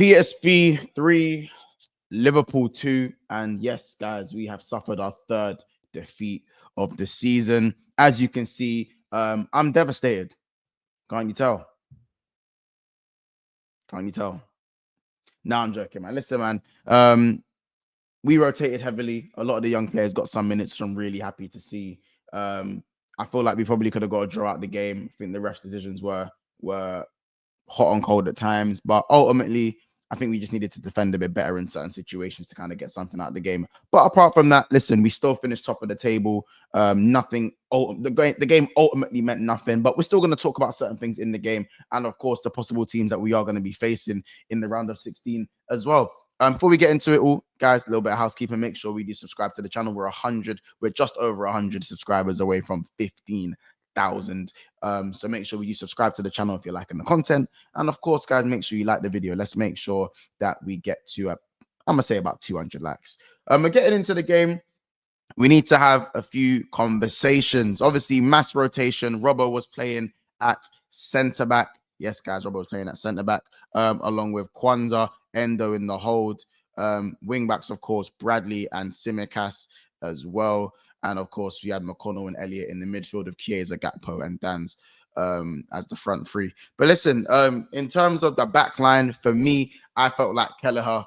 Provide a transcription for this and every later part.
PSV 3, Liverpool 2. And yes, guys, we have suffered our third defeat of the season. As you can see, I'm devastated. Can't you tell? Can't you tell? No, I'm joking, man. Listen, man. We rotated heavily. A lot of the young players got some minutes, which I'm really happy to see. I feel like we probably could have got a draw out the game. I think the refs' decisions were hot and cold at times, but ultimately, I think we just needed to defend a bit better in certain situations to kind of get something out of the game. But apart from that, listen, we still finished top of the table. Nothing. The game ultimately meant nothing, but we're still going to talk about certain things in the game, and of course, the possible teams that we are going to be facing in the round of 16 as well. Before we get into it all, guys, a little bit of housekeeping. Make sure we do subscribe to the channel. We're just over 100 subscribers away from 15,000. So make sure you subscribe to the channel if you're liking the content. And of course, guys, make sure you like the video. Let's make sure that we get to, I'm going to say about 200 likes. We're getting into the game. We need to have a few conversations. Obviously, mass rotation. Robbo was playing at centre-back. Yes, guys, Robbo was playing at centre-back, along with Quanza, Endo in the hold. Wing-backs, of course, Bradley and Tsimikas as well. And of course, we had McConnell and Elliott in the midfield of Chiesa, Gakpo, and Danz as the front three. But listen, in terms of the back line, for me, I felt like Kelleher, a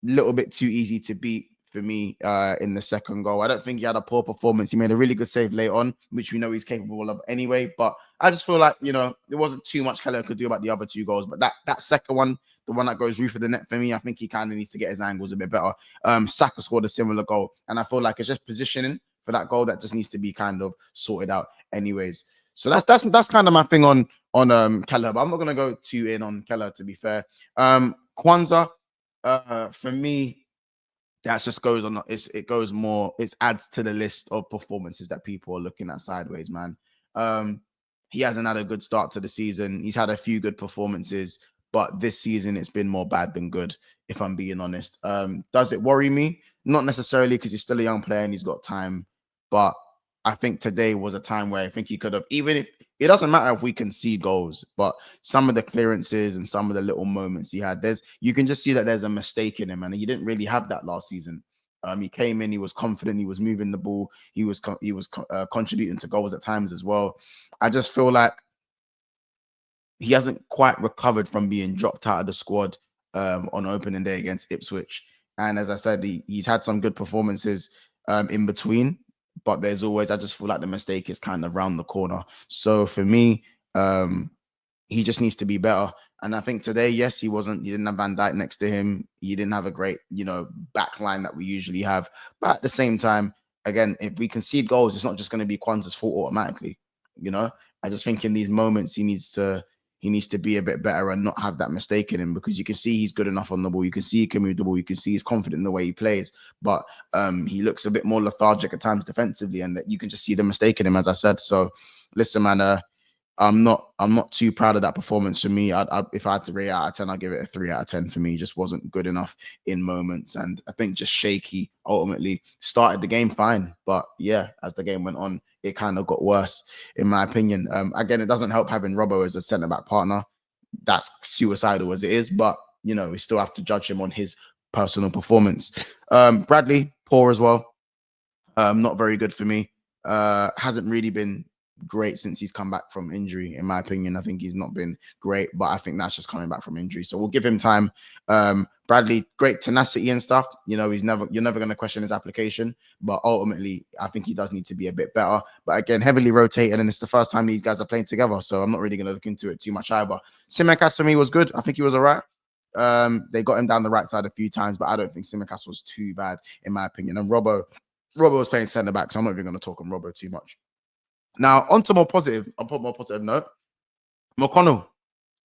little bit too easy to beat for me in the second goal. I don't think he had a poor performance. He made a really good save late on, which we know he's capable of anyway. But I just feel like, there wasn't too much Kelleher could do about the other two goals. But that second one, the one that goes roof of the net for me, I think he kind of needs to get his angles a bit better. Saka scored a similar goal. And I feel like it's just positioning for that goal that just needs to be kind of sorted out anyways. So that's kind of my thing on Kelleher. But I'm not going to go too in on Kelleher, to be fair. Quanza, for me, that just goes on. It adds to the list of performances that people are looking at sideways, man. He hasn't had a good start to the season. He's had a few good performances, but this season it's been more bad than good, if I'm being honest. Does it worry me? Not necessarily, because he's still a young player and he's got time, but I think today was a time where I think he could have, even if it doesn't matter if we concede goals, but some of the clearances and some of the little moments he had, you can just see that there's a mistake in him, and he didn't really have that last season. He came in, he was confident, he was moving the ball, he was contributing to goals at times as well. I just feel like he hasn't quite recovered from being dropped out of the squad on opening day against Ipswich. And as I said, he's had some good performances in between, but I just feel like the mistake is kind of round the corner. So for me, he just needs to be better. And I think today, yes, he didn't have Van Dijk next to him. He didn't have a great, back line that we usually have. But at the same time, again, if we concede goals, it's not just going to be Kwanza's fault automatically. I just think in these moments, he needs to be a bit better and not have that mistake in him, because you can see he's good enough on the ball. You can see he can move the ball. You can see he's confident in the way he plays, but he looks a bit more lethargic at times defensively, and that you can just see the mistake in him, as I said. So listen, man, I'm not too proud of that performance. For me, if I had to rate it out of 10, I'd give it a 3 out of 10 for me. He just wasn't good enough in moments, and I think just shaky. Ultimately started the game fine, but yeah, as the game went on, it kind of got worse, in my opinion. Again, it doesn't help having Robbo as a centre-back partner. That's suicidal as it is, but we still have to judge him on his personal performance. Bradley, poor as well. Not very good for me. Hasn't really been great since he's come back from injury, in my opinion. I think he's not been great, but I think that's just coming back from injury, so we'll give him time. Bradley, great tenacity and stuff. You're never going to question his application, but ultimately I think he does need to be a bit better. But again, heavily rotated, and it's the first time these guys are playing together, so I'm not really going to look into it too much either. Tsimikas for me was good. I think he was all right. They got him down the right side a few times, but I don't think Tsimikas was too bad, in my opinion. And Robbo was playing centre back, so I'm not even going to talk on Robbo too much. Now, on to more positive. I'll put more positive note. McConnell,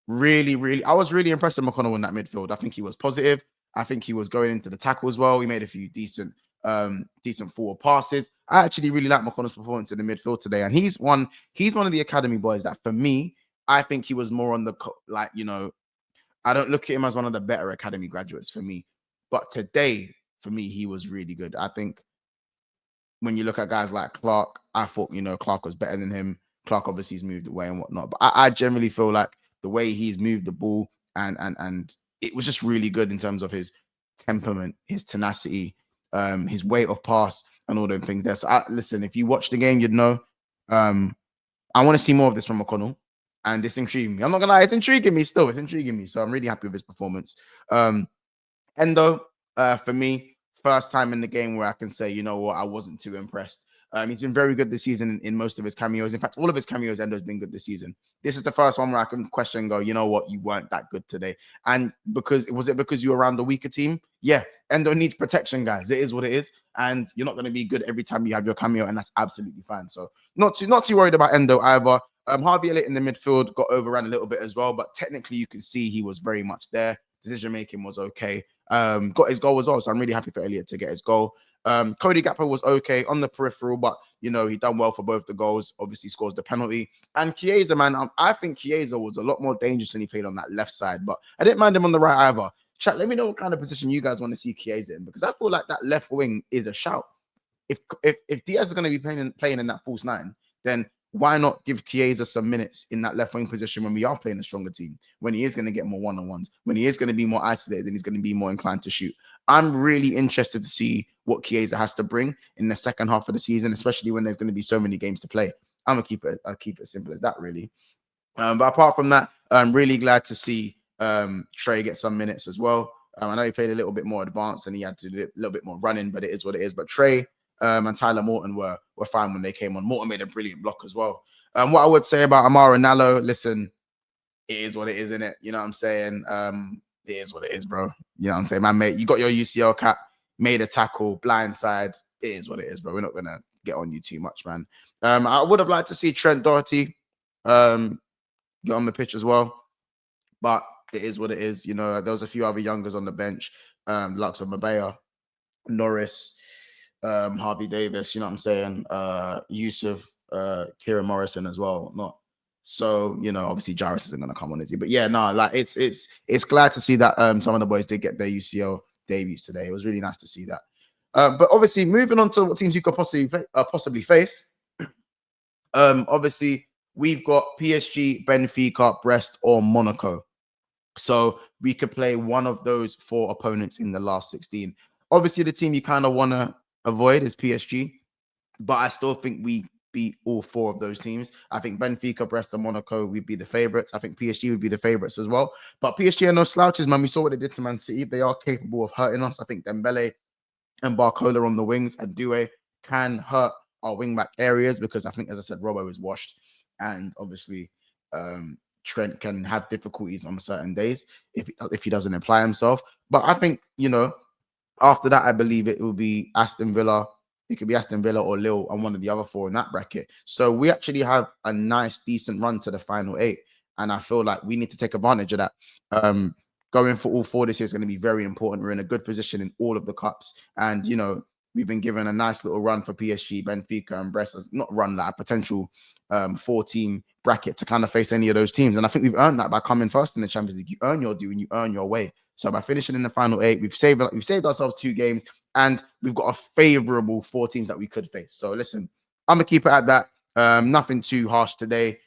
I was really impressed with McConnell in that midfield. I think he was positive. I think he was going into the tackle as well. He made a few decent forward passes. I actually really like McConnell's performance in the midfield today, and he's one of the academy boys that, for me, I think he was more on the I don't look at him as one of the better academy graduates for me, but today, for me, he was really good. I think when you look at guys like Clark, I thought, Clark was better than him. Clark obviously has moved away and whatnot. But I generally feel like the way he's moved the ball and it was just really good in terms of his temperament, his tenacity, his weight of pass, and all those things there. So listen, if you watch the game, you'd know. I want to see more of this from McConnell, and this intrigued me. I'm not gonna lie, it's intriguing me still. It's intriguing me. So I'm really happy with his performance. Endo, for me, first time in the game where I can say, you know what, I wasn't too impressed. He's been very good this season in most of his cameos. In fact, all of his cameos, Endo's been good this season. This is the first one where I can question and go, you know what, you weren't that good today. And was it because you were around the weaker team? Yeah, Endo needs protection, guys. It is what it is. And you're not going to be good every time you have your cameo, and that's absolutely fine. So not too worried about Endo either. Harvey Elliott in the midfield got overrun a little bit as well, but technically you can see he was very much there. Decision making was okay. Got his goal as well, so I'm really happy for Elliott to get his goal. Cody Gakpo was okay on the peripheral, but you know he done well for both the goals. Obviously scores the penalty. And Chiesa, man, I think Chiesa was a lot more dangerous when he played on that left side, but I didn't mind him on the right either. Chat, let me know what kind of position you guys want to see Chiesa in, because I feel like that left wing is a shout. If Diaz is going to be playing in that false nine, then why not give Chiesa some minutes in that left wing position when we are playing a stronger team, when he is going to get more one-on-ones, when he is going to be more isolated and he's going to be more inclined to shoot. I'm really interested to see what Chiesa has to bring in the second half of the season, especially when there's going to be so many games to play. I'll keep it simple as that, really. But apart from that, I'm really glad to see Trey get some minutes as well. I know he played a little bit more advanced and he had to do a little bit more running, but it is what it is. But Trey and Tyler Morton were fine when they came on. Morton made a brilliant block as well. What I would say about Amara Nallo, listen, it is what it is, innit? You know what I'm saying? It is what it is, bro. You know what I'm saying? Man, mate, you got your UCL cap, made a tackle, blindside. It is what it is, bro. We're not going to get on you too much, man. I would have liked to see Trent Doherty get on the pitch as well, but it is what it is. You know, there was a few other youngers on the bench, Lux of Mabea, Norris, Harvey Davis, you know what I'm saying? Yusuf, Kieran Morrison as well. Not so, you know, obviously Jarvis isn't gonna come on, is he? But yeah, no, like it's glad to see that some of the boys did get their UCL debuts today. It was really nice to see that. But obviously, moving on to what teams you could possibly face. Obviously, we've got PSG, Benfica, Brest, or Monaco. So we could play one of those 4 opponents in the last 16. Obviously, the team you kind of want to avoid is PSG, but I still think we beat all 4 of those teams. I think Benfica, Brest, and Monaco would be the favorites. I think PSG would be the favorites as well. But PSG are no slouches, man. We saw what they did to Man City. They are capable of hurting us. I think Dembele and Barcola on the wings and Doué can hurt our wing-back areas because I think, as I said, Robbo is washed. And obviously, Trent can have difficulties on certain days if he doesn't apply himself. But I think, you know, after that, I believe it will be Aston Villa. It could be Aston Villa or Lille and one of the other 4 in that bracket. So we actually have a nice, decent run to the final 8. And I feel like we need to take advantage of that. Going for all 4 this year is going to be very important. We're in a good position in all of the cups. And, you know, we've been given a nice little run for PSG, Benfica, and Brest. Not run, like a potential 4-team bracket to kind of face any of those teams. And I think we've earned that by coming first in the Champions League. You earn your due and you earn your way. So by finishing in the final 8, we've saved ourselves 2 games and we've got a favorable 4 teams that we could face. So listen, I'm going to keep it at that. Nothing too harsh today.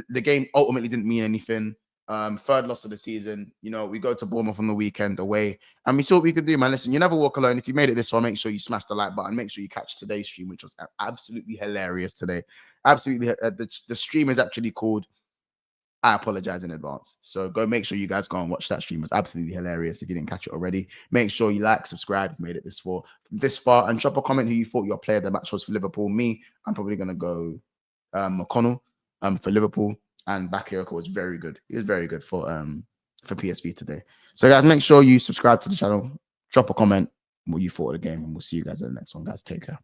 The game ultimately didn't mean anything. 3rd loss of the season. You know, we go to Bournemouth on the weekend away and we saw what we could do, man. Listen, you never walk alone. If you made it this far, make sure you smash the like button. Make sure you catch today's stream, which was absolutely hilarious today. Absolutely. The stream is actually called, I apologize in advance. So go make sure you guys go and watch that stream. It's absolutely hilarious. If you didn't catch it already, make sure you like, subscribe, made it this far, and drop a comment who you thought your player of the match was for Liverpool. Me, I'm probably going to go McConnell for Liverpool, and Bakayoko was very good. He was very good for PSV today. So guys, make sure you subscribe to the channel, drop a comment what you thought of the game, and we'll see you guys in the next one, guys. Take care.